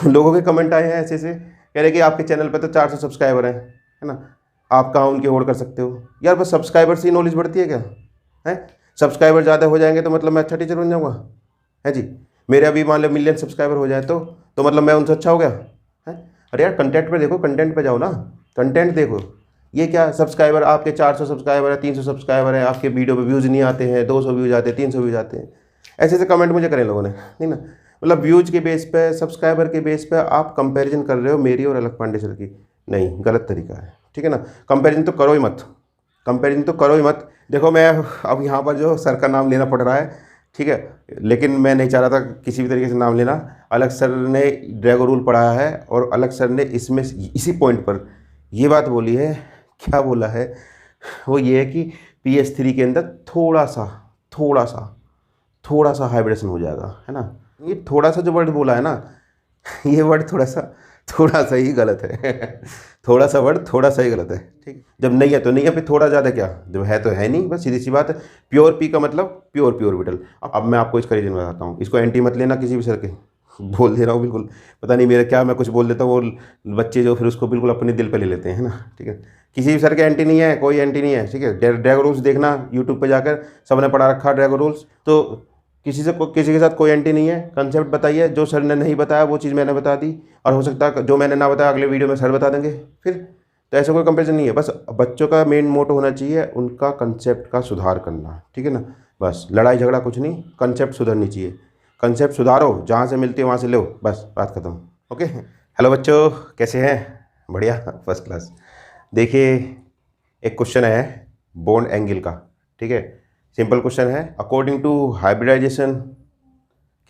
लोगों के कमेंट आए हैं ऐसे से, कह रहे कि आपके चैनल पे तो 400 सब्सक्राइबर हैं, है ना, आप कहाँ उनकी होड़ कर सकते हो। यार बस सब्सक्राइबर से ही नॉलेज बढ़ती है क्या? है, सब्सक्राइबर ज़्यादा हो जाएंगे तो मतलब मैं अच्छा टीचर बन जाऊँगा? है जी, मेरे अभी मान लो मिलियन सब्सक्राइबर हो जाए तो मतलब मैं उनसे अच्छा हो गया? है, अरे यार कंटेंट पे देखो, कंटेंट पे जाओ ना, कंटेंट देखो। ये क्या सब्सक्राइबर, आपके 400 सब्सक्राइबर है, 300 सब्सक्राइबर है, आपके वीडियो पे व्यूज़ नहीं आते हैं, 200 व्यूज़ आते हैं, 300 व्यूज़ आते हैं, ऐसे ऐसे कमेंट मुझे करें लोगों ने, नहीं ना। मतलब व्यूज के बेस पे, सब्सक्राइबर के बेस पे आप कंपैरिजन कर रहे हो मेरी और अलग पांडे सर की, नहीं, गलत तरीका है, ठीक है ना। कंपैरिजन तो करो ही मत, कंपैरिजन तो करो ही मत। देखो मैं अब यहाँ पर जो सर का नाम लेना पड़ रहा है, ठीक है, लेकिन मैं नहीं चाह रहा था किसी भी तरीके से नाम लेना। अलग सर ने ड्रैगो रूल पढ़ाया है और अलग सर ने इसमें इसी पॉइंट पर ये बात बोली है, क्या बोला है, वो ये है कि PS3 के अंदर थोड़ा सा थोड़ा सा हाइब्रिडेशन हो जाएगा, है ना। ये थोड़ा सा जो वर्ड बोला है ना, ये वर्ड थोड़ा सा ही गलत है। थोड़ा सा वर्ड थोड़ा सा ही गलत है, ठीक है। जब नहीं है तो नहीं है, फिर थोड़ा ज़्यादा क्या, जब है तो है नहीं, बस सीधी सी बात है। प्योर पी का मतलब प्योर प्योर ऑर्बिटल। अब मैं आपको इसका रीजन बताता हूँ, इसको एंटी मत लेना किसी भी सर के, बोल दे रहा हूँ बिल्कुल। पता नहीं मेरा क्या, मैं कुछ बोल देता हूँ वो बच्चे जो फिर उसको बिल्कुल अपने दिल पे ले लेते हैं, ना, ठीक है। किसी भी सर के एंटी नहीं है, कोई एंटी नहीं है, ठीक है। ड्रैगो रूल्स देखना यूट्यूब पे जाकर, सबने पढ़ा रखा ड्रैगो रूल्स, तो किसी के साथ कोई एंटी नहीं है। कंसेप्ट बताइए, जो सर ने नहीं बताया वो चीज़ मैंने बता दी, और हो सकता है जो मैंने ना बताया अगले वीडियो में सर बता देंगे फिर। तो ऐसा कोई कंपेरिजन नहीं है, बस बच्चों का मेन मोटो होना चाहिए उनका कंसेप्ट का सुधार करना, ठीक है ना। बस लड़ाई झगड़ा कुछ नहीं, कंसेप्ट सुधरनी चाहिए, कंसेप्ट सुधारो, जहाँ से मिलती है वहाँ से लो, बस बात खत्म। ओके, हेलो बच्चों, कैसे हैं? बढ़िया, फर्स्ट क्लास। देखिए, एक क्वेश्चन है बोन एंगल का, ठीक है। सिंपल क्वेश्चन है, अकॉर्डिंग टू हाइब्रिडाइजेशन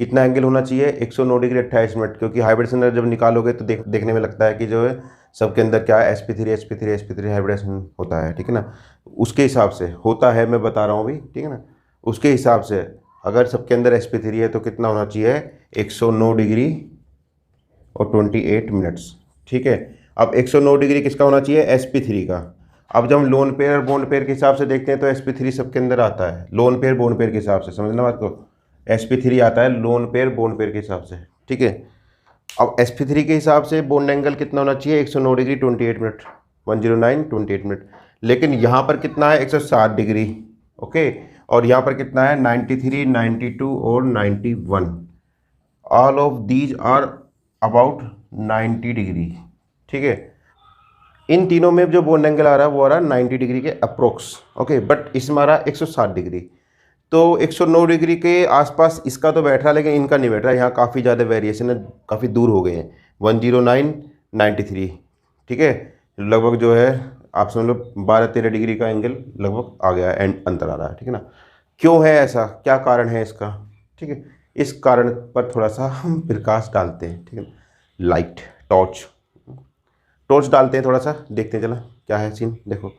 कितना एंगल होना चाहिए? 109 डिग्री 28 मिनट, क्योंकि हाइब्रिडेशन जब निकालोगे तो देखने में लगता है कि जो है सबके अंदर क्या है, sp3 हाइब्रिडेशन होता है, ठीक है ना। उसके हिसाब से होता है, मैं बता रहा हूँ अभी, ठीक है ना। उसके हिसाब से अगर सबके अंदर sp3 है तो कितना होना चाहिए? 109 डिग्री और 28 मिनट्स, ठीक है। अब 109 डिग्री किसका होना चाहिए? sp3 का। अब जब हम लोन पेयर और बॉन्ड पेयर के हिसाब से देखते हैं तो sp3 सबके अंदर आता है, लोन पेयर बॉन्ड पेयर के हिसाब से, समझना बात को। sp3 आता है लोन पेयर बॉन्ड पेयर के हिसाब से, ठीक है। अब sp3 के हिसाब से बॉन्ड एंगल कितना होना चाहिए? 109 डिग्री 28 मिनट, 109 28 मिनट। लेकिन यहाँ पर कितना है? 160 डिग्री, ओके। और यहाँ पर कितना है? 93, 92 और 91। All of these are about 90 degree, ठीक है। इन तीनों में जो बॉन्ड एंगल आ रहा है वो आ रहा है 90 डिग्री के अप्रोक्स, ओके। बट इसमें आ रहा है 160 डिग्री, तो 109 डिग्री के आसपास इसका तो बैठ रहा है, लेकिन इनका नहीं बैठ रहा है। यहाँ काफ़ी ज़्यादा वेरिएशन है, काफ़ी दूर हो गए हैं, 109 93, ठीक है। लगभग जो है आप समझ लो 12-13 डिग्री का एंगल लगभग आ गया है, अंतर आ रहा है, ठीक है ना। क्यों है ऐसा, क्या कारण है इसका, ठीक है। इस कारण पर थोड़ा सा हम प्रकाश डालते हैं, ठीक है। लाइट, टॉर्च, टॉर्च डालते हैं, थोड़ा सा देखते हैं, चला क्या है सीन। देखो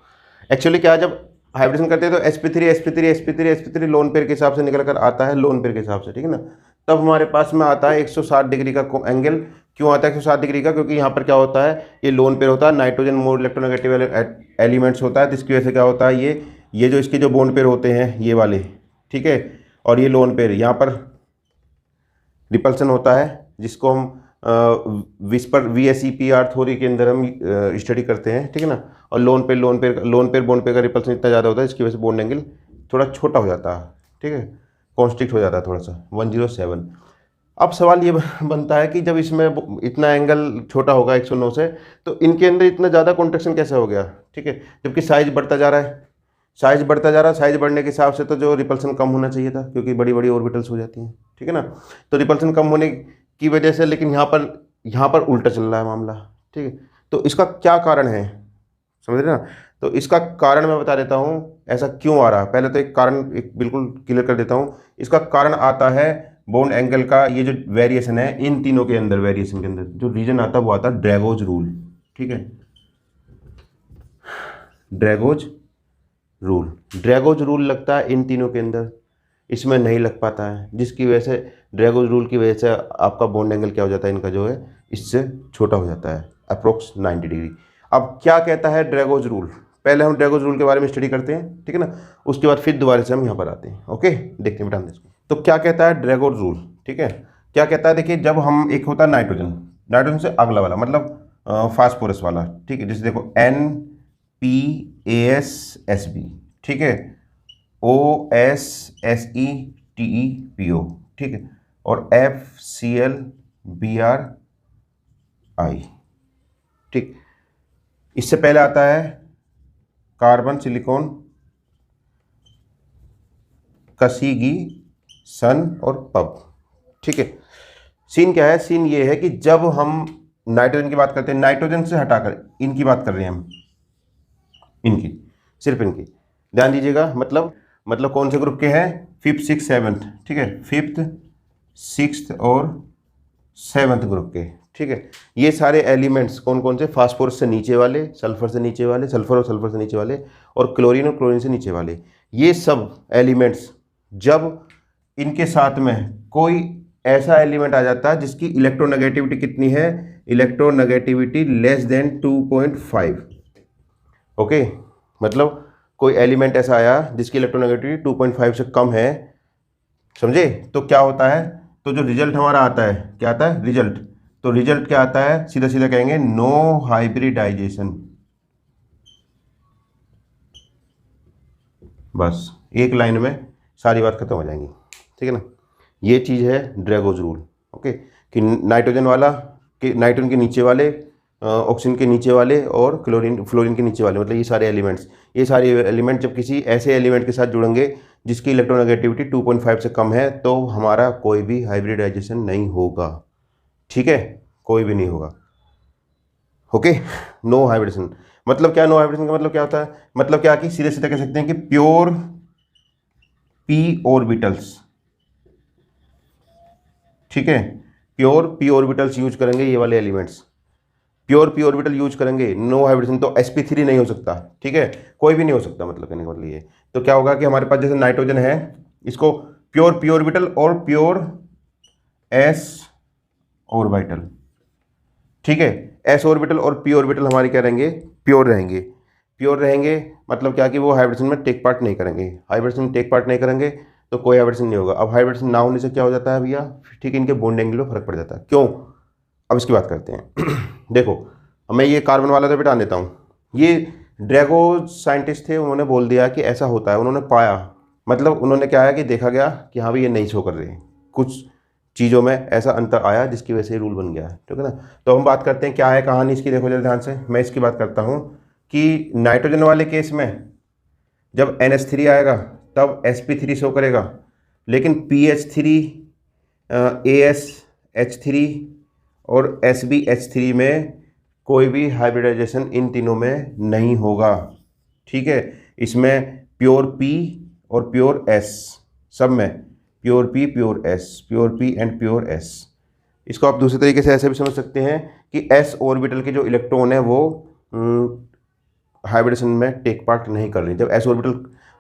एक्चुअली क्या है, जब हाइब्रिडेशन करते हैं तो sp3 लोन पेयर के हिसाब से निकल कर आता है, लोन पेयर के हिसाब से, ठीक है ना। तब हमारे पास में आता है 160 डिग्री का एंगल। क्यों आता है 160 डिग्री का? क्योंकि यहाँ पर क्या होता है, ये लोन पेयर होता है, नाइट्रोजन मोर इलेक्ट्रोनेगेटिव एलिमेंट्स होता है, तो इसकी वजह से क्या होता है, ये जो इसके जो बोन पेयर होते हैं ये वाले, ठीक है, और ये लोन पेयर, यहाँ पर रिपल्सन होता है, जिसको हम विस्पर VSEPR थ्योरी के अंदर हम स्टडी करते हैं, ठीक है ना। और लोन पेयर बॉन्ड पेयर का रिपल्सन इतना ज़्यादा होता है, इसकी वजह से बॉन्ड एंगल थोड़ा छोटा हो जाता है, ठीक है, कॉन्स्ट्रिक्ट हो जाता है थोड़ा सा, 107। अब सवाल ये बनता है कि जब इसमें इतना एंगल छोटा होगा 109 से, तो इनके अंदर इतना ज़्यादा कॉन्ट्रैक्शन कैसे हो गया, ठीक है, जबकि साइज बढ़ता जा रहा है, साइज बढ़ता जा रहा है। साइज बढ़ने के हिसाब से तो जो रिपल्सन कम होना चाहिए था, क्योंकि बड़ी बड़ी ऑर्बिटल्स हो जाती हैं, ठीक है ना। तो रिपल्सन कम होने की वजह से, लेकिन यहाँ पर उल्टा चल रहा है मामला, ठीक है। तो इसका क्या कारण है, समझ रहे ना। तो इसका कारण मैं बता देता हूँ, ऐसा क्यों आ रहा है। पहले तो एक कारण एक बिल्कुल क्लियर कर देता हूँ। इसका कारण आता है बॉन्ड एंगल का, ये जो वेरिएशन है इन तीनों के अंदर, वेरिएशन के अंदर जो रीजन आता है वो आता है ड्रैगोज रूल, ठीक है। ड्रैगोज रूल लगता है इन तीनों के अंदर, इसमें नहीं लग पाता है, जिसकी वजह से ड्रैगोज रूल की वजह से आपका बॉन्ड एंगल क्या हो जाता है, इनका जो है इससे छोटा हो जाता है, अप्रोक्स 90 डिग्री। अब क्या कहता है ड्रैगोज रूल, पहले हम ड्रैगोज रूल के बारे में स्टडी करते हैं, ठीक है ना। उसके बाद फिर दोबारा से हम यहाँ पर आते हैं, ओके। देखते हैं बेटा इसको, तो क्या कहता है ड्रैगोज रूल, ठीक है। क्या कहता है, देखिए जब हम, एक होता है नाइट्रोजन, नाइट्रोजन से अगला वाला मतलब फास्फोरस वाला, ठीक है, जैसे देखो NPASSB, ठीक है, OSSETEPO, ठीक है, और FClBrI, ठीक। इससे पहले आता है कार्बन, सिलिकॉन, कसीगी, सन और पब, ठीक है। सीन क्या है, सीन ये है कि जब हम नाइट्रोजन की बात करते हैं, नाइट्रोजन से हटाकर इनकी बात कर रहे हैं हम, इनकी, सिर्फ इनकी, ध्यान दीजिएगा, मतलब कौन से ग्रुप के हैं, 5th 6th 7th, ठीक है, 5th 6th और 7th ग्रुप के, ठीक है। ये सारे एलिमेंट्स कौन कौन से, फास्फोरस से नीचे वाले, सल्फर से नीचे वाले, सल्फर और सल्फर से नीचे वाले, और क्लोरीन से नीचे वाले, ये सब एलिमेंट्स जब इनके साथ में कोई ऐसा एलिमेंट आ जाता है जिसकी इलेक्ट्रोनेगेटिविटी कितनी है, इलेक्ट्रोनेगेटिविटी लेस देन 2.5, ओके, मतलब कोई एलिमेंट ऐसा आया जिसकी इलेक्ट्रोनेगेटिविटी 2.5 से कम है, समझे, तो क्या होता है, तो जो रिजल्ट हमारा आता है, क्या आता है रिजल्ट, तो रिजल्ट क्या आता है, सीधा सीधा कहेंगे नो हाइब्रिडाइजेशन, बस एक लाइन में सारी बात खत्म हो जाएंगी, ठीक है ना। ये चीज़ है ड्रैगोज रूल, ओके, कि नाइट्रोजन वाला, कि नाइट्रोजन के नीचे वाले, ऑक्सीजन के नीचे वाले और फ्लोरीन के नीचे वाले, मतलब ये सारे एलिमेंट जब किसी ऐसे एलिमेंट के साथ जुड़ेंगे जिसकी इलेक्ट्रोनेगेटिविटी 2.5 से कम है, तो हमारा कोई भी हाइब्रिडाइजेशन नहीं होगा, ठीक है, कोई भी नहीं होगा, ओके। नो हाइब्रिडेशन मतलब क्या, नो हाइब्रिडेशन का मतलब क्या होता है, मतलब क्या कि सीधे सीधे कह सकते हैं कि प्योर p ऑर्बिटल्स, ठीक है, प्योर p ऑर्बिटल्स यूज करेंगे, ये वाले elements pure p orbital use करेंगे, नो हाइब्रिडेशन, तो sp3 नहीं हो सकता, ठीक है, कोई भी नहीं हो सकता, मतलब कहने का मतलब ये, तो क्या होगा कि हमारे पास जैसे नाइट्रोजन है, इसको प्योर p ऑर्बिटल और प्योर s ऑर्बिटल, ठीक है, s ऑर्बिटल और p ऑर्बिटल हमारे क्या रहेंगे, प्योर रहेंगे, मतलब क्या कि वो हाइब्रिडेशन में टेक पार्ट नहीं करेंगे, तो कोई हाइब्रिडेशन नहीं होगा। अब हाइब्रिडेशन ना होने से क्या हो जाता है भैया, ठीक है, इनके बॉन्ड एंगल में फर्क पड़ जाता है, क्यों, अब इसकी बात करते हैं। देखो मैं ये कार्बन वाला तो बिठा देता हूँ, ये ड्रैगो साइंटिस्ट थे, उन्होंने बोल दिया कि ऐसा होता है, उन्होंने पाया, मतलब उन्होंने क्या है कि देखा गया कि हाँ भाई ये नहीं शो कर रहे, कुछ चीज़ों में ऐसा अंतर आया जिसकी वजह से रूल बन गया है, ठीक है ना। तो हम बात करते हैं क्या है कहानी इसकी, देखो जरा ध्यान से, मैं इसकी बात करता हूँ कि नाइट्रोजन वाले केस में जब NH3 आएगा तब sp3 शो करेगा, लेकिन PH3, ASH3 और SbH3 में कोई भी हाइब्रिडाइजेशन इन तीनों में नहीं होगा, ठीक है। इसमें प्योर P और प्योर S, सब में pure P pure S, pure P and pure S। इसको आप दूसरे तरीके से ऐसे भी समझ सकते हैं कि S ऑर्बिटल के जो इलेक्ट्रॉन है वो हाइब्रिडेशन में टेक पार्ट नहीं कर रही। जब S ऑर्बिटल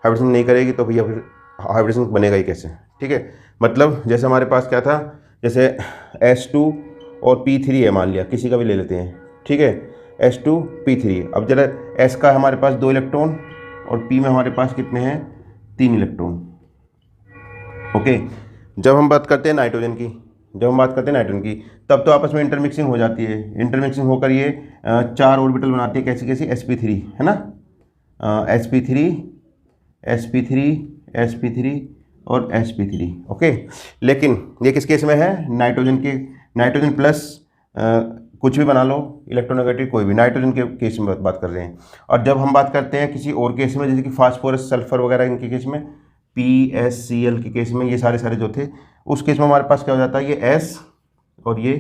हाइब्रिडेशन नहीं करेगी तो भैया फिर हाइब्रिडेशन बनेगा ही कैसे, ठीक है। मतलब जैसे हमारे पास क्या था, जैसे S2 और P3 है, मान लिया किसी का भी ले लेते हैं, ठीक है, S2 P3। अब जरा S का हमारे पास 2 इलेक्ट्रॉन और P में हमारे पास कितने हैं, 3 इलेक्ट्रॉन, ओके। जब हम बात करते हैं नाइट्रोजन की, तब तो आपस में इंटरमिक्सिंग हो जाती है, इंटरमिक्सिंग होकर ये 4 ऑर्बिटल बनाती है, कैसी sp3, है ना, sp3 और sp3, ओके। लेकिन ये किस केस में है, नाइट्रोजन प्लस कुछ भी बना लो, इलेक्ट्रोनेगेटिव कोई भी, नाइट्रोजन के केस में बात कर रहे हैं। और जब हम बात करते हैं किसी और केस में, जैसे कि फास्फोरस, सल्फर वगैरह, इनके केस में, PSCl के केस में, ये सारे जो थे, उस केस में हमारे पास क्या हो जाता है, ये S और ये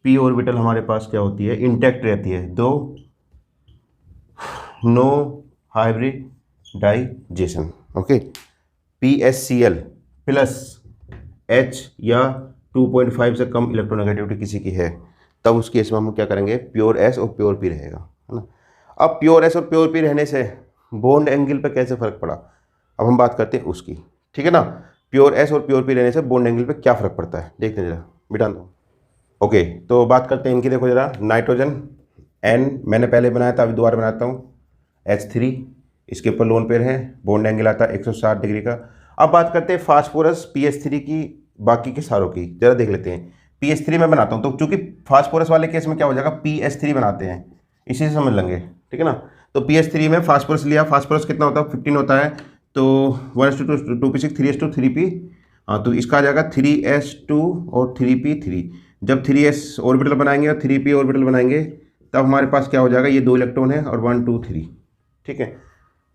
P ऑर्बिटल हमारे पास क्या होती है, इंटैक्ट रहती है, दो no hybridization, okay. PSCl plus H या 2.5 से कम इलेक्ट्रोनेगेटिविटी किसी की है, तब उस केस में हम क्या करेंगे, प्योर S और प्योर P रहेगा, है ना। अब प्योर S और प्योर P रहने से बॉन्ड एंगल पे कैसे फ़र्क पड़ा, अब हम बात करते हैं उसकी, ठीक है ना। प्योर S और प्योर P रहने से बॉन्ड एंगल पे क्या फ़र्क पड़ता है, देखते हैं जरा, बिठा दो, ओके। तो बात करते हैं इनकी, देखो जरा, नाइट्रोजन N मैंने पहले बनाया था, अभी दोबारा बनाता हूँ, H3, इसके ऊपर लोन पेयर है, बॉन्ड एंगल आता है 160 डिग्री का। अब बात करते हैं फास्फोरस PH3 की बाकी के सारों की जरा देख लेते हैं। PH3 में बनाता हूँ, तो चूंकि फास्फोरस वाले केस में क्या हो जाएगा, PH3 बनाते हैं, इसी से समझ लेंगे, ठीक है ना। तो PH3 में फास्फोरस लिया, फास्फोरस कितना होता है, 15 होता है, तो 1:2 2p6 3:3p, हाँ, तो इसका आ जाएगा 3s2 और 3p3। जब 3s ऑर्बिटल बनाएंगे और 3p ऑर्बिटल बनाएंगे तब हमारे पास क्या हो जाएगा, ये 2 इलेक्ट्रॉन है और 1 2 3, ठीक है।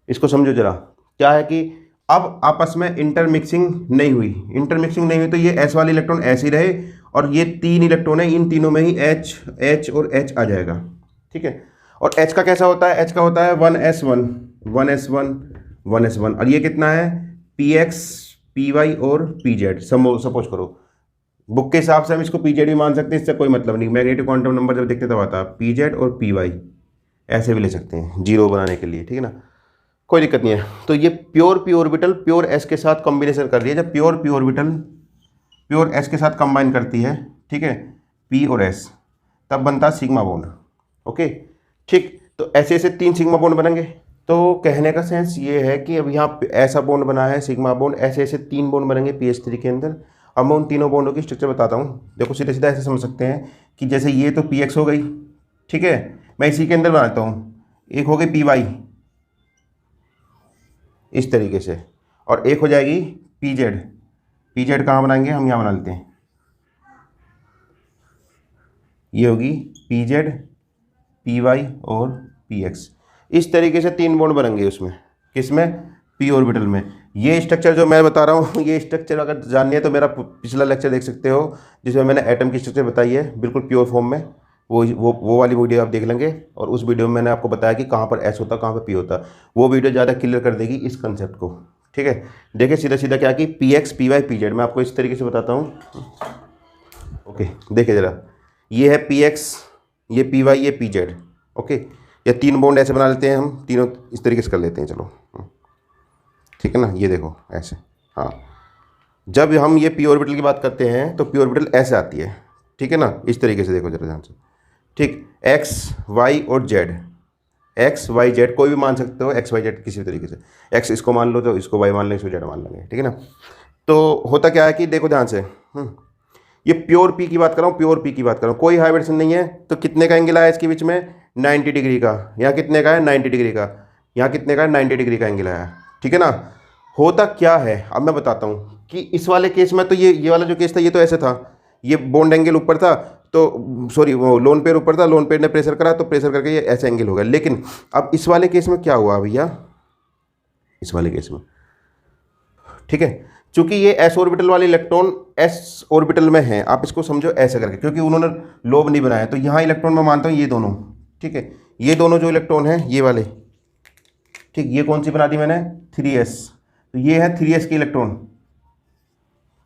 इसको समझो जरा, क्या है कि अब आपस में इंटरमिक्सिंग नहीं हुई, इंटरमिक्सिंग नहीं हुई तो ये s वाले इलेक्ट्रॉन ऐसे ही रहे, और ये 3 इलेक्ट्रॉन है, इन तीनों में ही H और H आ जाएगा, ठीक है। और H का कैसा होता है, H का होता है 1s1 1s1 1s1, और ये कितना है, px py और pz। सपोज करो बुक के हिसाब से हम इसको pz भी मान सकते हैं, इससे कोई मतलब नहीं, मैग्नेटिक क्वांटम नंबर जब देखते तब आता है, pz और py ऐसे भी ले सकते हैं जीरो बनाने के लिए, ठीक है ना, कोई दिक्कत नहीं है। तो ये pure p orbital pure s के साथ कॉम्बिनेशन कर रही है, जब pure p orbital pure s के साथ कंबाइन करती है, ठीक है, p और s, तब बनता है सिग्मा बॉन्ड, ओके, ठीक। तो ऐसे ऐसे 3 सिग्मा बॉन्ड बनेंगे। तो कहने का सेंस ये है कि अब यहाँ ऐसा बॉन्ड बना है सिग्मा बॉन्ड, ऐसे ऐसे 3 बॉन्ड बनेंगे PH3 के अंदर। अब मैं उन तीनों बॉन्डों की स्ट्रक्चर बताता हूँ। देखो सीधा सीधा ऐसे समझ सकते हैं कि जैसे ये तो PX हो गई, ठीक है, मैं इसी के अंदर बनाता हूँ, एक हो गई PY इस तरीके से, और एक हो जाएगी PZ। PZ कहाँ बनाएंगे, हम यहाँ बना लेते हैं, ये होगी PZ PY और PX। इस तरीके से 3 बॉन्ड बनेंगे उसमें, किसमें, p ऑर्बिटल में। ये स्ट्रक्चर जो मैं बता रहा हूँ, ये स्ट्रक्चर अगर जाननी है तो मेरा पिछला लेक्चर देख सकते हो, जिसमें मैंने एटम की स्ट्रक्चर बताई है बिल्कुल प्योर फॉर्म में, वो वाली वीडियो आप देख लेंगे। और उस वीडियो में मैंने आपको बताया कि कहाँ पर S होता कहाँ पर P होता, वो वीडियो ज़्यादा क्लियर कर देगी इस कंसेप्ट को, ठीक है। देखिए सीधा सीधा क्या कि PX PY PZ, मैं आपको इस तरीके से बताता हूँ, ओके। देखिए ज़रा, ये है PX, ये PY, ये PZ, ओके। या 3 बॉन्ड ऐसे बना लेते हैं हम, तीनों इस तरीके से कर लेते हैं, चलो, ठीक है ना। ये देखो ऐसे, हाँ, जब हम ये p ऑर्बिटल की बात करते हैं तो p ऑर्बिटल ऐसे आती है, ठीक है ना, इस तरीके से देखो जरा ध्यान से, ठीक। x y और z, x y z कोई भी मान सकते हो, x y z किसी भी तरीके से, x इसको मान लो तो इसको y मान लेंगे, इसको z मान लेंगे, ठीक है ना। तो होता क्या है कि देखो ध्यान से, ये प्योर p की बात कर रहा हूँ, प्योर p की बात कर रहा हूँ, कोई हाइब्रिडेशन नहीं है। तो कितने का एंगल आया इसके बीच में, 90 डिग्री का। यहाँ कितने का है, 90 डिग्री का। यहाँ कितने का है, 90 डिग्री का एंगल आया, ठीक है ना। होता क्या है अब मैं बताता हूँ कि इस वाले केस में तो ये वाला जो केस था, ये तो ऐसे था, ये बॉन्ड एंगल ऊपर था, तो सॉरी वो लोन पेयर ऊपर था, लोन पेयर ने प्रेशर करा तो प्रेशर करके ये ऐसे एंगल हो गया। लेकिन अब इस वाले केस में क्या हुआ भैया, इस वाले केस में, ठीक है, चूंकि ये s ऑर्बिटल वाले इलेक्ट्रॉन s ऑर्बिटल में है, आप इसको समझो ऐसे करके, क्योंकि उन्होंने लोब नहीं बनाया, तो यहाँ इलेक्ट्रॉन मैं मानता हूँ ये दोनों, ठीक है, ये दोनों जो इलेक्ट्रॉन हैं ये वाले, ठीक, ये कौन सी बना दी मैंने, 3s, तो ये है 3s के इलेक्ट्रॉन,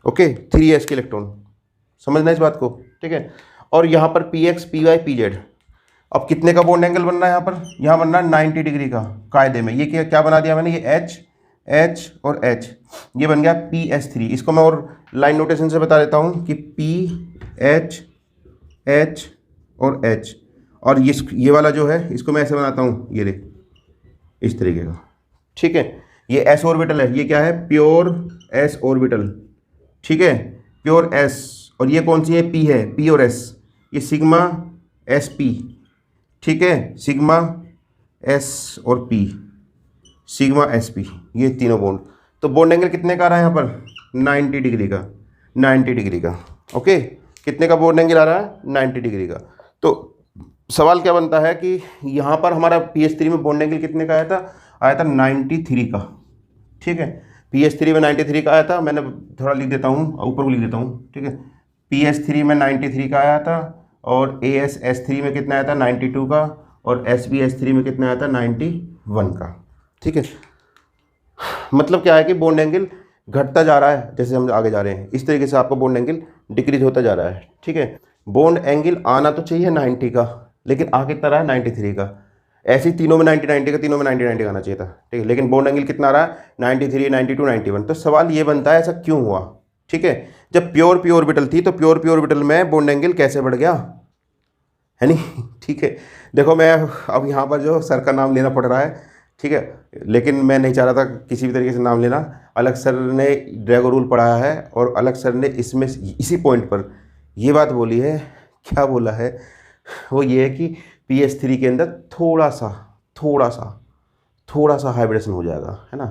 ओके, 3s के इलेक्ट्रॉन, समझना इस बात को, ठीक है। और यहाँ पर PX PY PZ, अब कितने का बॉन्ड एंगल बन रहा है यहाँ पर, यहाँ बन रहा है 90 डिग्री का कायदे में। ये क्या बना दिया मैंने, ये H और H, ये बन गया PS3। इसको मैं और लाइन नोटेशन से बता देता हूँ कि PH H और H, और ये वाला जो है इसको मैं ऐसे बनाता हूँ, ये देख इस तरीके का, ठीक है। ये s ऑर्बिटल है, ये क्या है, प्योर s ऑर्बिटल, ठीक है, प्योर s। और ये कौन सी है, p है, p और s, ये सिग्मा sp, ठीक है, सिग्मा s और p, सिग्मा sp, ये तीनों बॉन्ड। तो बॉन्ड एंगल कितने का आ रहा है यहाँ पर, 90 डिग्री का, 90 डिग्री का, ओके। कितने का बॉन्ड एंगल आ रहा है, 90 डिग्री का। तो सवाल क्या बनता है कि यहाँ पर हमारा PH3 में बॉन्ड एंगल कितने का आया था 93 का, ठीक है। PH3 में 93 का आया था, मैंने थोड़ा लिख देता हूँ, ऊपर को लिख देता हूँ, ठीक है। PH3 में 93 का आया था, और ASS3 में कितना आया था, 92 का, और SBS3 में कितना आया था, 91 का, ठीक है। मतलब क्या है कि बॉन्ड एंगल घटता जा रहा है जैसे हम आगे जा रहे हैं, इस तरीके से आपका बॉन्ड एंगल डिक्रीज होता जा रहा है, ठीक है। बॉन्ड एंगल आना तो चाहिए 90 का, लेकिन आ कितना रहा है, 93 का। ऐसे ही तीनों में 90 का, तीनों में 90 आना चाहिए था, ठीक है। लेकिन बॉन्ड एंगल कितना आ रहा है, 93 92 91। तो सवाल ये बनता है ऐसा क्यों हुआ, ठीक है। जब प्योर p ऑर्बिटल थी तो प्योर p ऑर्बिटल में बॉन्ड एंगल कैसे बढ़ गया, है नहीं, ठीक है। देखो मैं अब यहाँ पर जो सर का नाम लेना पड़ रहा है, ठीक है। लेकिन मैं नहीं चाह रहा था किसी भी तरीके से नाम लेना। अलग सर ने ड्रैगो रूल पढ़ाया है और अलग सर ने इसमें इसी पॉइंट पर ये बात बोली है। क्या बोला है? वो ये है कि PS3 के अंदर थोड़ा सा हाइब्रिडेशन हो जाएगा, है ना।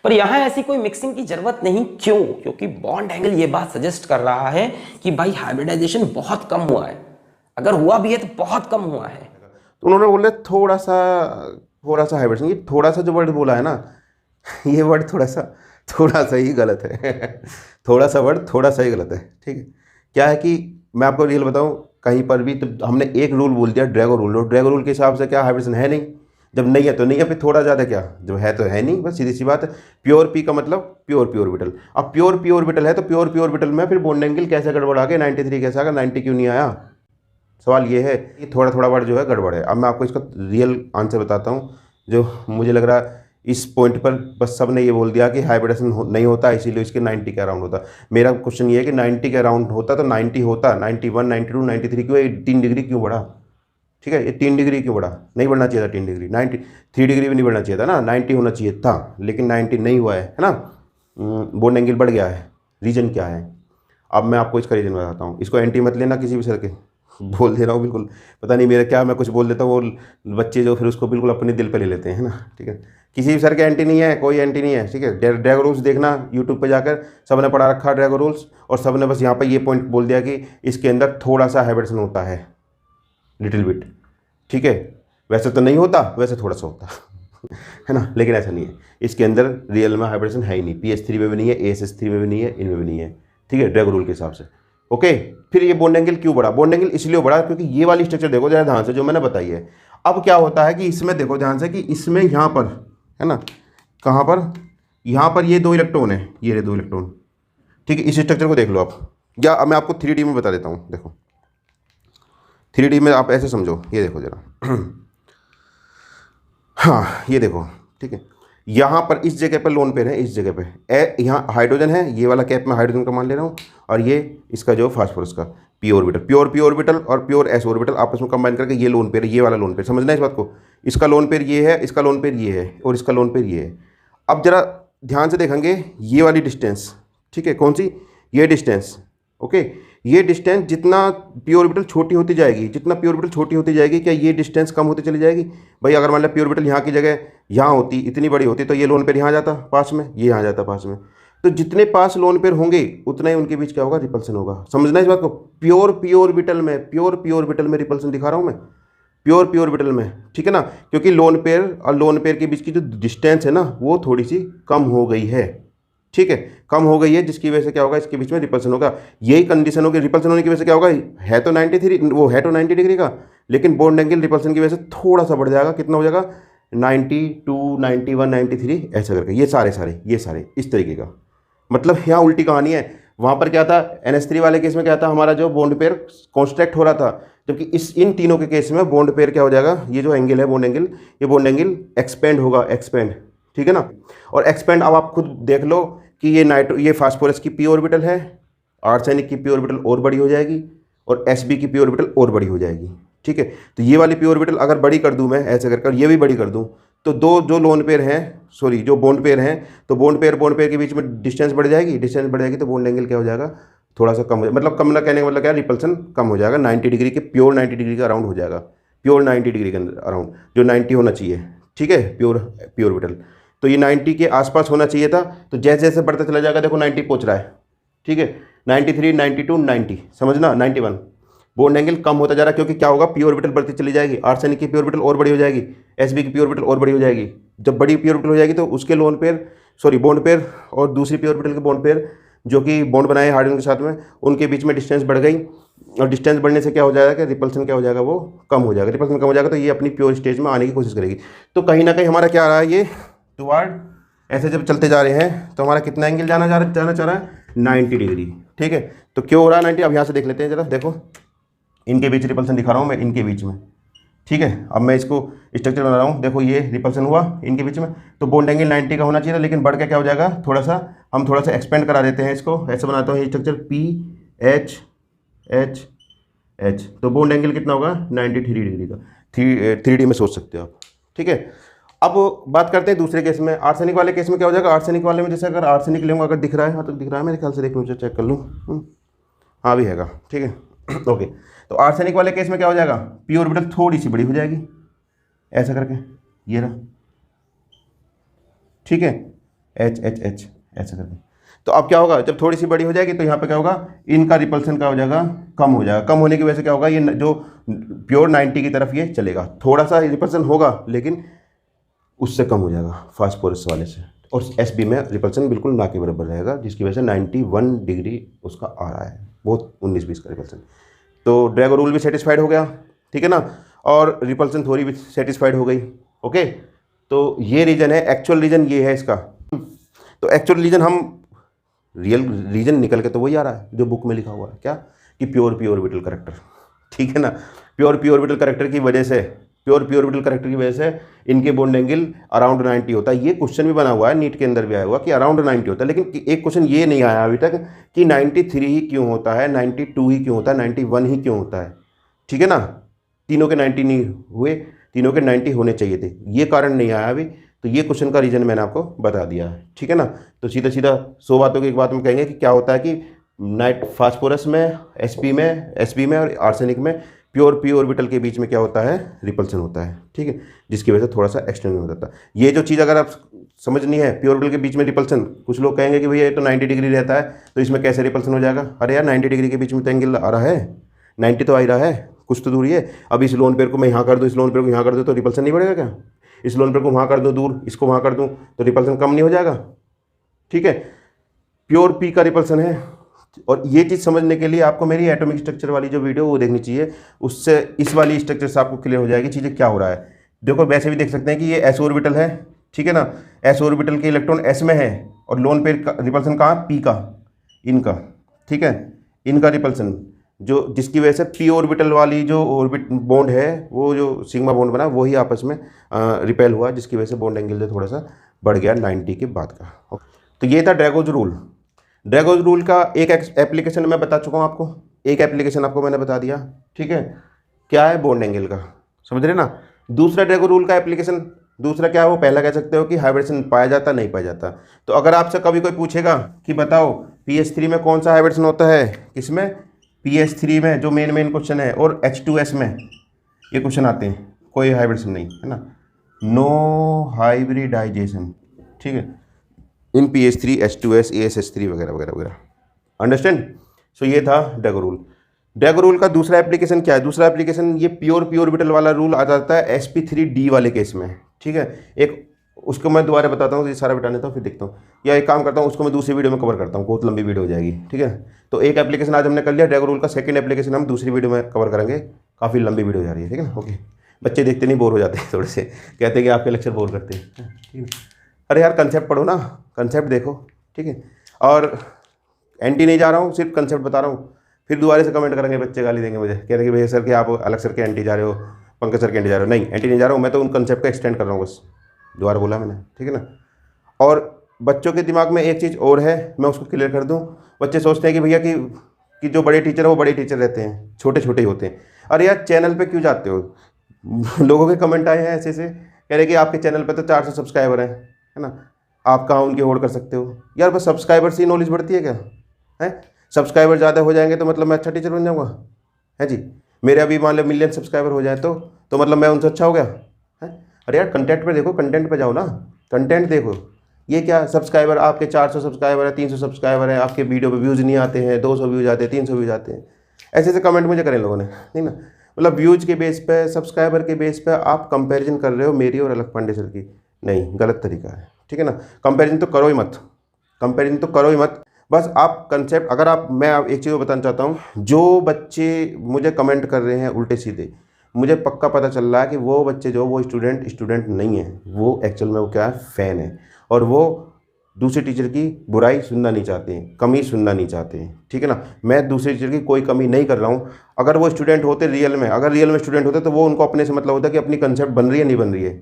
पर यहाँ ऐसी कोई मिक्सिंग की जरूरत नहीं। क्यों? क्योंकि बॉन्ड एंगल ये बात सजेस्ट कर रहा है कि भाई हाइब्रिडाइजेशन बहुत कम हुआ है, अगर हुआ भी है तो बहुत कम हुआ है। तो उन्होंने बोला थोड़ा सा हाइब्रिडेशन। ये थोड़ा सा जो वर्ड बोला है ना, ये वर्ड थोड़ा सा ही गलत है। थोड़ा सा वर्ड थोड़ा सा ही गलत है, ठीक है। क्या है कि मैं आपको रियल बताऊं, कहीं पर भी तो हमने एक रूल बोल दिया ड्रैगो रूल, और ड्रैगो रूल के हिसाब से क्या हाइब्रिडेशन है नहीं। जब नहीं है तो नहीं है, फिर थोड़ा ज़्यादा क्या, जब है तो है नहीं, बस सीधी सी बात है। प्योर पी का मतलब प्योर ऑर्बिटल। अब प्योर ऑर्बिटल है तो प्योर ऑर्बिटल में फिर बॉन्ड एंगल कैसे गड़बड़ आ गया, 93 कैसे आ गया, 90 क्यों नहीं आया? सवाल ये है कि थोड़ा वर्ड जो है गड़बड़ है। अब मैं आपको इसका रियल आंसर बताता हूँ, जो मुझे लग रहा है इस पॉइंट पर बस सब ने ये बोल दिया कि हाइब्रिडेशन नहीं होता, इसीलिए इसके 90 के अराउंड होता। मेरा क्वेश्चन ये है कि 90 के अराउंड होता तो 90 होता, 91, 92, 93 क्यों, 3 डिग्री क्यों बढ़ा? ठीक है, ये 3 डिग्री क्यों बढ़ा? नहीं बढ़ना चाहिए था 3 डिग्री, 93 डिग्री भी नहीं बढ़ना चाहिए था ना, 90 होना चाहिए था, लेकिन 90 नहीं हुआ है ना। बॉन्ड एंगल बढ़ गया है। रीजन क्या है? अब मैं आपको इसका रीजन बताता हूँ। इसको एंटी मत लेना किसी भी सर के, बोल दे रहा हूँ बिल्कुल। पता नहीं मेरा क्या, मैं कुछ बोल देता हूँ, वो बच्चे जो फिर उसको बिल्कुल अपने दिल पे ले लेते हैं, है ना। ठीक है, किसी भी सर के एंटी नहीं है, कोई एंटी नहीं है, ठीक है। ड्रैगो रूल्स देखना यूट्यूब पे जाकर, सब ने पढ़ा रखा ड्रैगो रूल्स, और सब ने बस यहाँ पर ये पॉइंट बोल दिया कि इसके अंदर थोड़ा सा हाइब्रिडेशन होता है, लिटिल बिट, ठीक है। वैसे तो नहीं होता, वैसे थोड़ा सा होता है ना, लेकिन ऐसा नहीं है। इसके अंदर रियल में हाइब्रिडेशन है ही नहीं, PS3 में भी नहीं है, ASS3 में भी नहीं है, इनमें भी नहीं है, ठीक है, ड्रैगो रूल के हिसाब से। ओके, फिर ये बॉन्ड एंगल क्यों बढ़ा? बॉन्ड एंगल इसलिए बढ़ा क्योंकि ये वाली स्ट्रक्चर देखो जरा ध्यान से, जो मैंने बताई है। अब क्या होता है कि इसमें देखो ध्यान से कि इसमें यहाँ पर, है ना, कहाँ पर, यहाँ पर ये 2 इलेक्ट्रॉन है, ये 2 इलेक्ट्रॉन, ठीक है। इस स्ट्रक्चर को देख लो आप, या अब मैं आपको 3D में बता देता हूँ। देखो 3D में आप ऐसे समझो, ये देखो जरा हाँ ये देखो, ठीक है। यहाँ पर इस जगह पर लोन पेयर है, इस जगह पे यहाँ हाइड्रोजन है, ये वाला कैप में हाइड्रोजन का मान ले रहा हूँ, और ये इसका जो फास्फोरस का पी ऑर्बिटल, पी ऑर्बिटल और प्योर एस ऑर्बिटल आपस में कंबाइन करके ये लोन पेयर, ये वाला लोन पेयर, समझना है इस बात को। इसका लोन पेयर ये है, इसका लोन पेयर ये है, और इसका लोन पेयर ये है। अब जरा ध्यान से देखेंगे ये वाली डिस्टेंस, ठीक है, कौन सी, ये डिस्टेंस, ओके। ये डिस्टेंस जितना पी ऑर्बिटल छोटी होती जाएगी, जितना पी ऑर्बिटल छोटी होती जाएगी, क्या ये डिस्टेंस कम होती चली जाएगी? भाई अगर मान लिया पी ऑर्बिटल यहाँ की जगह यहाँ होती, इतनी बड़ी होती, तो ये लोन पेयर यहाँ जाता पास में, ये यहाँ जाता पास में। तो जितने पास लोन पेयर होंगे उतना ही उनके बीच क्या होगा, रिपल्सन होगा। समझना इस बात को। प्योर पी ऑर्बिटल में रिपल्सन दिखा रहा हूँ मैं, प्योर पी ऑर्बिटल में, ठीक है ना, क्योंकि लोन पेयर और लोन पेयर के बीच की जो डिस्टेंस है ना, वो थोड़ी सी कम हो गई है, ठीक है, कम हो गई है, जिसकी वजह से क्या होगा, इसके बीच में रिपल्सन होगा। यही कंडीशन होगी, रिपल्सन होने की वजह से क्या होगा, है तो 93, वो है तो 90 डिग्री का, लेकिन बॉन्ड एंगल रिपल्सन की वजह से थोड़ा सा बढ़ जाएगा। कितना हो जाएगा, 92, 91, 93 ऐसा करके, ये सारे इस तरीके का। मतलब यहाँ उल्टी कहानी है। वहाँ पर क्या था, NH3 वाले केस में क्या था, हमारा जो बॉन्ड पेयर कॉन्स्ट्रैक्ट हो रहा था, जबकि इन तीनों के केस में बॉन्ड पेयर क्या हो जाएगा, ये जो एंगल है बॉन्ड एंगल, ये बॉन्ड एंगल एक्सपेंड होगा, एक्सपेंड, ठीक है ना। और एक्सपेंड अब आप खुद देख लो कि ये फास्फोरस की पी ऑर्बिटल है, आर्सेनिक की पी ऑर्बिटल और बड़ी हो जाएगी, और Sb की पी ऑर्बिटल और बड़ी हो जाएगी, ठीक है। तो ये वाली पी ऑर्बिटल अगर बड़ी कर दूं मैं ऐसे कर, ये भी बड़ी कर दूं, तो दो जो लोन पेयर हैं, सॉरी जो बॉन्ड पेयर हैं, तो बॉन्ड पेयर के बीच में डिस्टेंस बढ़ जाएगी, तो बॉन्ड एंगल क्या हो जाएगा, थोड़ा सा कम हो जाएगा। मतलब कम ना कहने का मतलब क्या, रिपल्सन कम हो जाएगा, 90 डिग्री के, प्योर 90 डिग्री का अराउंड हो जाएगा, प्योर 90 डिग्री के अराउंड, जो 90 होना चाहिए, ठीक है, प्योर पी ऑर्बिटल। तो ये 90 के आसपास होना चाहिए था। तो जैसे जैसे बढ़ता चला जाएगा, देखो 90 पहुंच रहा है, ठीक है, 93, 92, 90, समझना, 91, बॉन्ड एंगल कम होता जा रहा है, क्योंकि क्या होगा, पी ऑर्बिटल बढ़ती चली जाएगी, आर्सेनिक की पी ऑर्बिटल और बड़ी हो जाएगी, Sb की पी ऑर्बिटल और बड़ी हो जाएगी। जब बड़ी पी ऑर्बिटल हो जाएगी तो उसके lone pair, sorry bond pair और दूसरी पी ऑर्बिटल के बॉन्ड पेयर जो कि बॉन्ड बनाए हाइड्रोजन के साथ में, उनके बीच में डिस्टेंस बढ़ गई, और डिस्टेंस बढ़ने से क्या हो जाएगा कि रिपल्सन क्या हो जाएगा, वो कम हो जाएगा। रिपल्सन कम हो जाएगा तो ये अपनी प्योर स्टेज में आने की कोशिश करेगी। तो कहीं ना कहीं हमारा क्या आ रहा है, ये टुवार्ड ऐसे जब चलते जा रहे हैं तो हमारा कितना एंगल जाना चाह रहा है, 90 डिग्री, ठीक है। तो क्यों हो रहा है 90? अब यहाँ से देख लेते हैं जरा, देखो इनके बीच रिपल्सन दिखा रहा हूँ मैं, इनके बीच में, ठीक है। अब मैं इसको स्ट्रक्चर बना रहा हूँ, देखो ये रिपल्सन हुआ इनके बीच में, तो बॉन्ड एंगल 90 का होना चाहिए था, लेकिन बढ़ के क्या हो जाएगा, हम थोड़ा सा एक्सपेंड करा देते हैं इसको, ऐसे बनाता हूँ स्ट्रक्चर PHH, तो बॉन्ड एंगल कितना होगा, 93 डिग्री का। 3D में सोच सकते हो आप, ठीक है। अब बात करते हैं दूसरे केस में, आर्सेनिक वाले केस में क्या हो जाएगा। आर्सेनिक वाले में जैसे अगर आर्सेनिक लूँगा, अगर दिख रहा है, हाँ तो दिख रहा है मेरे ख्याल से, देख मुझे चेक कर लूँ, हाँ भी हैगा, ठीक है। ओके, तो आर्सेनिक वाले केस में क्या हो जाएगा, पी ऑर्बिटल थोड़ी सी बड़ी हो जाएगी ऐसा करके, ये रहा, ठीक है, एच एच एच ऐसा करके। तो अब क्या होगा, जब थोड़ी सी बड़ी हो जाएगी तो यहाँ पे क्या होगा, इनका रिपल्सन क्या हो जाएगा, कम हो जाएगा। कम होने की वजह से क्या होगा, ये जो प्योर 90 की तरफ ये चलेगा, थोड़ा सा रिपल्सन होगा लेकिन उससे कम हो जाएगा फास्फोरस वाले से। और एसबी में रिपल्सन बिल्कुल ना के बराबर रहेगा, जिसकी वजह से 91 डिग्री उसका आ रहा है, बहुत 19-20 का रिपल्सन। तो ड्रैगो रूल भी सेटिस्फाइड हो गया, ठीक है ना, और रिपल्सन थ्योरी भी सेटिस्फाइड हो गई। ओके, तो ये रीजन है, एक्चुअल रीजन ये है इसका। तो एक्चुअल रीजन हम रियल रीजन निकल के तो वही आ रहा है जो बुक में लिखा हुआ है, क्या कि प्योर पी ऑर्बिटल करेक्टर, ठीक है ना। प्योर पी ऑर्बिटल करेक्टर की वजह से, प्योर पी ऑर्बिटल करेक्टर की वजह से इनके बॉन्ड एंगल अराउंड 90 होता है। ये क्वेश्चन भी बना हुआ है, नीट के अंदर भी आया हुआ कि अराउंड 90 होता है, लेकिन एक क्वेश्चन ये नहीं आया अभी तक कि 93 ही क्यों होता है, 92 ही क्यों होता है, 91 ही क्यों होता है, ठीक है ना। तीनों के 90 नहीं हुए, तीनों के 90 होने चाहिए थे, ये कारण नहीं आया अभी। तो ये क्वेश्चन का रीजन मैंने आपको बता दिया है, ठीक है ना। तो सीधा सीधा 100 बातों की एक बात में कहेंगे कि क्या होता है कि नाइट फास्फोरस में, एसपी में और आर्सेनिक में प्योर पी ऑर्बिटल के बीच में क्या होता है, रिपल्सन होता है, ठीक है, जिसकी वजह से थोड़ा सा एक्सटेंड हो जाता है। ये जो चीज़ अगर आप समझनी है, पी ऑर्बिटल के बीच में रिपल्सन, कुछ लोग कहेंगे कि भैया ये तो 90 डिग्री रहता है तो इसमें कैसे रिपल्सन हो जाएगा। अरे यार 90 डिग्री के बीच में तो एंगल आ रहा है, 90 तो आ ही रहा है, कुछ तो दूरी है। अब इस लोन पेयर को मैं यहाँ कर दूँ, इस लोन पेयर को यहाँ कर दूँ तो रिपल्सन नहीं बढ़ेगा क्या। इस लोन पेयर को वहाँ कर दूँ दूर, इसको वहाँ कर दूँ तो रिपल्सन कम नहीं हो जाएगा, ठीक है। प्योर पी का रिपल्सन है। और ये चीज़ समझने के लिए आपको मेरी एटॉमिक स्ट्रक्चर वाली जो वीडियो वो देखनी चाहिए, उससे इस वाली स्ट्रक्चर से आपको क्लियर हो जाएगी चीज़ें क्या हो रहा है। देखो वैसे भी देख सकते हैं कि ये एस ऑर्बिटल है, ठीक है ना, एस ऑर्बिटल के इलेक्ट्रॉन एस में है और लोन पेयर का रिपल्सन कहाँ, पी का, इनका, ठीक है, इनका रिपल्सन जो, जिसकी वजह से पी ऑर्बिटल वाली जो ऑर्बिट बॉन्ड है, वो जो सिग्मा बॉन्ड बना वही आपस में रिपेल हुआ, जिसकी वजह से बॉन्ड एंगल जो थोड़ा सा बढ़ गया 90 के बाद का। तो ये था ड्रैगोज रूल। ड्रैगोज रूल का एक एप्लीकेशन मैं बता चुका हूँ आपको, एक एप्लीकेशन आपको मैंने बता दिया, ठीक है, क्या है, बॉन्ड एंगल का, समझ रहे ना। दूसरा ड्रैगो रूल का एप्लीकेशन, दूसरा क्या है, वो पहला कह सकते हो कि हाइब्रिडेशन पाया जाता नहीं पाया जाता। तो अगर आपसे कभी कोई पूछेगा कि बताओ PS3 में कौन सा हाइब्रिडेशन होता है, किसमें, PS3 में, जो मेन क्वेश्चन है, और H2S में ये क्वेश्चन आते हैं, कोई हाइब्रिडेशन नहीं है ना, नो हाइब्रिडाइजेशन, ठीक है, इन PS3, H2S, ASH3 वगैरह वगैरह वगैरह, अंडरस्टैंड। सो ये था ड्रैगो रूल। ड्रैगो रूल का दूसरा एप्लीकेशन क्या है, दूसरा एप्लीकेशन ये प्योर पी ऑर्बिटल वाला रूल आ जाता है sp3d वाले केस में, ठीक है। एक उसको मैं दोबारा बताता हूँ, ये सारा बता देता हूँ फिर देखता हूँ, या एक काम करता हूँ उसको मैं दूसरी वीडियो में कवर करता हूँ, बहुत लंबी वीडियो हो जाएगी, ठीक है। तो एक एप्लीकेशन आज हमने कर लिया ड्रैगो रूल का, सेकंड एप्लीकेशन हम दूसरी वीडियो में कवर करेंगे, काफ़ी लंबी वीडियो हो जा रही है, ठीक है ना। ओके, बच्चे देखते नहीं, बोर हो जाते हैं थोड़े से, कहते हैं कि आपके लेक्चर बोर करते हैं, ठीक है। अरे यार कंसेप्ट पढ़ो ना, कंसेप्ट देखो, ठीक है। और एंटी नहीं जा रहा हूँ, सिर्फ कंसेप्ट बता रहा हूँ। फिर दोबारा से कमेंट करेंगे, बच्चे गाली देंगे मुझे, कह रहे कि भैया सर कि आप अलग सर के एंटी जा रहे हो, पंकज सर के एंटी जा रहे हो। नहीं, एंटी नहीं जा रहा हूँ मैं, तो उन कंसेप्ट को एक्सटेंड कर रहा हूँ बस, दोबारा बोला मैंने, ठीक है ना। और बच्चों के दिमाग में एक चीज़ और है, मैं उसको क्लियर कर दूँ। बच्चे सोचते हैं कि भैया कि जो बड़े टीचर है वो बड़े टीचर रहते हैं, छोटे छोटे ही होते हैं। अरे यार चैनल पर क्यों जाते हो, लोगों के कमेंट आए हैं ऐसे कह रहे कि आपके चैनल पर तो 400 सब्सक्राइबर हैं, है ना, आप कहाँ उनकी होड़ कर सकते हो। यार बस सब्सक्राइबर से ही नॉलेज बढ़ती है क्या, है। सब्सक्राइबर ज़्यादा हो जाएंगे तो मतलब मैं अच्छा टीचर बन जाऊँगा, है जी। मेरे अभी मान लो मिलियन सब्सक्राइबर हो जाए तो मतलब मैं उनसे अच्छा हो गया, है। अरे यार कंटेंट पे देखो, कंटेंट पे जाओ ना, कंटेंट देखो। ये क्या सब्सक्राइबर, आपके 400 सब्सक्राइबर है, 300 सब्सक्राइबर है, आपके वीडियो पे व्यूज़ नहीं आते हैं, 200 व्यूज़ आते हैं, 300 व्यूज़ आते हैं, ऐसे कमेंट मुझे करें लोगों ने, नहीं ना। मतलब व्यूज़ के बेस पे, सब्सक्राइबर के बेस पे आप कंपैरिजन कर रहे हो मेरी और अलख पांडे सर की, नहीं, गलत तरीका है, ठीक है ना। कंपैरिजन तो करो ही मत, कंपैरिजन तो करो ही मत। बस आप कंसेप्ट, अगर आप, मैं आप एक चीज़ बताना चाहता हूँ, जो बच्चे मुझे कमेंट कर रहे हैं उल्टे सीधे, मुझे पक्का पता चल रहा है कि वो बच्चे जो, वो स्टूडेंट नहीं है, वो एक्चुअल में वो क्या है, फ़ैन है, और वो दूसरे टीचर की बुराई सुनना नहीं चाहते हैं, कमी सुनना नहीं चाहते हैं, ठीक है ना। मैं दूसरे टीचर की कोई कमी नहीं कर रहा हूँ। अगर वो स्टूडेंट होते रियल में, अगर रियल में स्टूडेंट होते तो वो, उनको अपने से मतलब होता कि अपनी कंसेप्ट बन रही है नहीं बन रही है।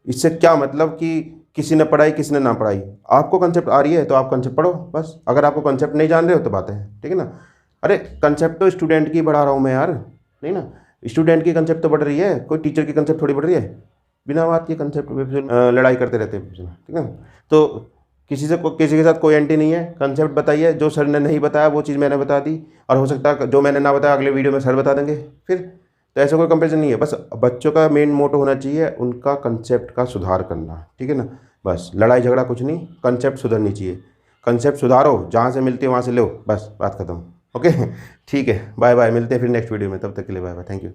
इससे क्या मतलब कि किसी ने पढ़ाई किसी ने ना पढ़ाई, आपको कंसेप्ट आ रही है तो आप कंसेप्ट पढ़ो बस। अगर आपको कंसेप्ट नहीं जान रहे हो तो बात है, ठीक है ना। अरे कंसेप्ट तो स्टूडेंट की बढ़ा रहा हूँ मैं यार, नहीं ना, स्टूडेंट की कंसेप्ट तो बढ़ रही है, कोई टीचर की कंसेप्ट थोड़ी बढ़ रही है। बिना बात के कंसेप्ट पे लड़ाई करते रहते हैं, ठीक है। तो किसी के साथ कोई एंटी नहीं है, कंसेप्ट बताइए, जो सर ने नहीं बताया वो चीज़ मैंने बता दी, और हो सकता है जो मैंने ना बताया अगले वीडियो में सर बता देंगे फिर। तो ऐसा कोई कंपेरिजन नहीं है, बस बच्चों का मेन मोटो होना चाहिए उनका कंसेप्ट का सुधार करना, ठीक है ना। बस लड़ाई झगड़ा कुछ नहीं, कंसेप्ट सुधरनी चाहिए, कंसेप्ट सुधारो, जहाँ से मिलती है वहाँ से लो, बस बात खत्म। ओके ठीक है, बाय बाय, मिलते हैं फिर नेक्स्ट वीडियो में, तब तक के लिए बाय बाय, थैंक यू।